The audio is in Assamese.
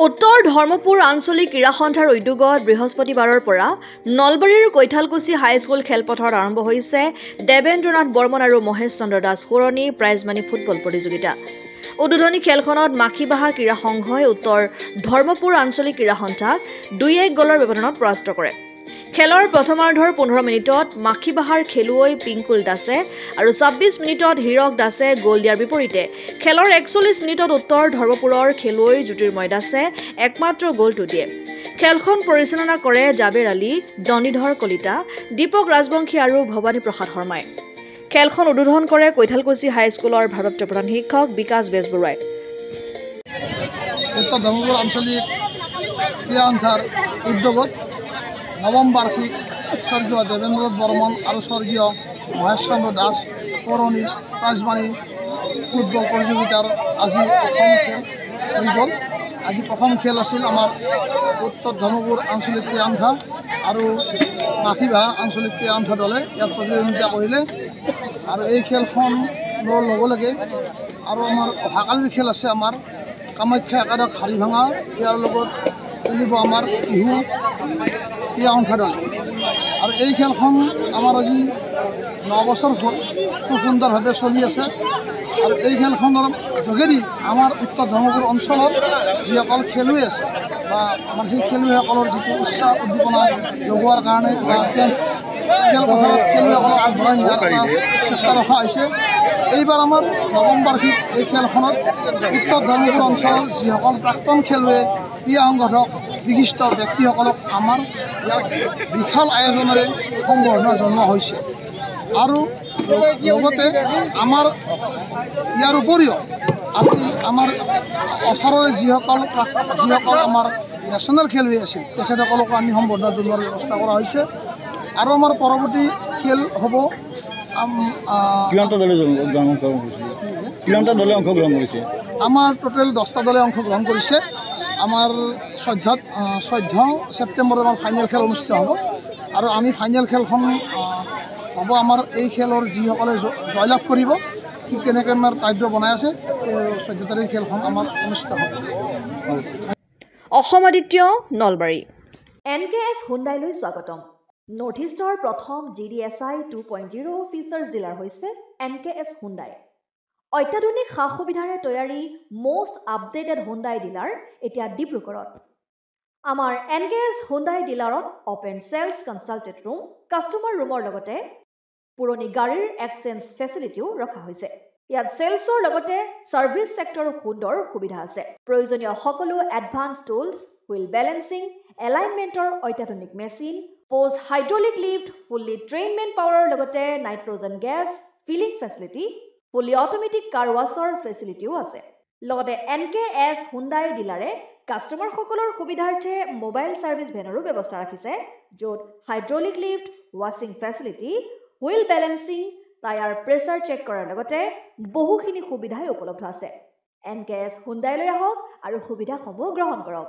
উত্তৰ ধৰ্মপুৰ আঞ্চলিক ক্ৰীড়া সন্থাৰ উদ্যোগত বৃহস্পতিবাৰৰ পৰা নলবাৰীৰ কৈঠালকুছি হাইস্কুল খেলপথাৰত আৰম্ভ হৈছে দেৱেন্দ্ৰনাথ বৰ্মন আৰু মহেশ চন্দ্ৰ দাস সোঁৱৰণী প্ৰাইজমানি ফুটবল প্ৰতিযোগিতা। উদ্বোধনী খেলখনত মাখিবাহা ক্ৰীড়া সংঘই উত্তৰ ধৰ্মপুৰ আঞ্চলিক ক্ৰীড়া সন্থাক 2-1 গ'লৰ ব্যৱধানত পৰাস্ত কৰে। খেলৰ প্ৰথমাৰ্ধৰ 15 মিনিটত মাখিবাহাৰ খেলুৱৈ পিংকুল দাসে আৰু 26 মিনিটত হীৰক দাসে গ'ল দিয়াৰ বিপৰীতে খেলৰ 41 মিনিটত উত্তৰ ধৰ্মপুৰৰ খেলুৱৈ জ্যোতিৰ্ময় দাসে একমাত্ৰ গ'লটো দিয়ে। খেলখন পৰিচালনা কৰে জাবেৰ আলী, দণ্ডীধৰ কলিতা, দীপক ৰাজবংশী আৰু ভৱানী প্ৰসাদ শৰ্মাই। খেলখন উদ্বোধন কৰে কৈঠালকুছি হাইস্কুলৰ ভাৰপ্ৰাপ্ত প্ৰধান শিক্ষক বিকাশ বেজবৰুৱাই। উত্তৰ ধৰ্মপুৰ আঞ্চলিক ক্ৰীড়া সন্থাৰ উদ্যোগত নৱম বাৰ্ষিক স্বৰ্গীয় দেৱেন্দ্ৰনাথ বৰ্মন আৰু স্বৰ্গীয় মহেশ চন্দ্ৰ দাস সোঁৱৰণী প্ৰাইজমানি ফুটবল প্ৰতিযোগিতাৰ আজি প্ৰথম খেল হৈ গ'ল। আজি প্ৰথম খেল আছিল আমাৰ উত্তৰ ধৰ্মপুৰ আঞ্চলিক ক্ৰীড়া সন্থা আৰু মাখিবাহা আঞ্চলিক ক্ৰীড়া সন্থা দলে ইয়াত প্ৰতিদ্বন্দ্বিতা কৰিলে আৰু এই খেলখনৰ লগে লগে আৰু আমাৰ অহাকালিৰ খেল আছে আমাৰ কামাখ্যা একাদশ হাৰিভাঙা, ইয়াৰ লগত খেলিব আমাৰ ইহু ক্ৰীড়া সন্থা দলে আৰু এই খেলখন আমাৰ আজি 9 বছৰ হ'ল খুব সুন্দৰভাৱে চলি আছে আৰু এই খেলখনৰ যোগেদি আমাৰ উত্তৰ ধৰ্মপুৰ অঞ্চলত যিসকল খেলুৱৈ আছে বা আমাৰ সেই খেলুৱৈসকলৰ যিটো উৎসাহ উদ্দীপনা যোগোৱাৰ কাৰণে বা খেলপথাৰত খেলুৱৈসকলক আগবঢ়াই নিয়াৰ এটা চেষ্টা ৰখা হৈছে। এইবাৰ আমাৰ নৱম বাৰ্ষিক এই খেলখনত উত্তৰ ধৰ্মপুৰ অঞ্চলৰ যিসকল প্ৰাক্তন খেলুৱৈ ক্ৰীড়া সংগঠক বিশিষ্ট ব্যক্তিসকলক আমাৰ ইয়াত বিশাল আয়োজনেৰে সম্বৰ্ধনা জনোৱা হৈছে আৰু লগতে আমাৰ ইয়াৰ উপৰিও আজি আমাৰ ওচৰৰে যিসকল আমাৰ নেশ্যনেল খেলুৱৈ আছিল তেখেতসকলকো আমি সম্বৰ্ধনা জনোৱাৰ ব্যৱস্থা কৰা হৈছে আৰু আমাৰ পৰৱৰ্তী খেল হ'ব আমাৰ টোটেল 10টা দলে অংশগ্ৰহণ কৰিছে। আমাৰ 14 ছেপ্টেম্বৰত আমাৰ ফাইনেল খেল অনুষ্ঠিত হ'ব আৰু আমি ফাইনেল খেলখন হ'ব আমাৰ এই খেলৰ যিসকলে জয়লাভ কৰিব ঠিক তেনেকৈ আমাৰ টাইটো বনাই আছে। 14 তাৰিখ খেলখন আমাৰ অনুষ্ঠিত হ'ব। অসম আদিত্য, নলবাৰী। NKS হুণ্ডাইলৈ স্বাগতম। নৰ্থ ইষ্টৰ প্ৰথম GDSI 2.0 ফিচাৰ্ছ ডিলাৰ হৈছে NKS হুণ্ডাই। অত্যাধুনিক সা সুবিধাৰে তৈয়াৰী মষ্ট আপডেটেড হুণ্ডাই ডিলাৰ এতিয়া ডিব্ৰুগড়ত। আমাৰ NKS হুণ্ডাই ডিলাৰত open sales consulted room, customer ৰুমৰ লগতে পুৰণি গাড়ীৰ এক্সচেঞ্জ ফেচিলিটিও ৰখা হৈছে। ইয়াত চেলছৰ লগতে ছাৰ্ভিচ ছেক্টৰৰ সুন্দৰ সুবিধা আছে। প্ৰয়োজনীয় সকলো এডভান্স টুলছ, হুইল বেলেন্সিং, এলাইনমেণ্টৰ অত্যাধুনিক machine, post hydraulic lift, fully train men পাৱাৰৰ লগতে nitrogen gas filling facility, fully automatic car washer ফেচিলিটিও আছে। লগতে NKS হুণ্ডাই ডিলাৰে কাষ্টমাৰসকলৰ সুবিধাৰ্থে মোবাইল ছাৰ্ভিচ ভেনৰো ব্যৱস্থা ৰাখিছে, য'ত হাইড্ৰলিক লিফ্ট, ৱাছিং facility, wheel balancing, tyre pressure check কৰাৰ লগতে বহুখিনি সুবিধাই উপলব্ধ আছে। NKS হুণ্ডাইলৈ আহক আৰু সুবিধাসমূহ গ্ৰহণ কৰক।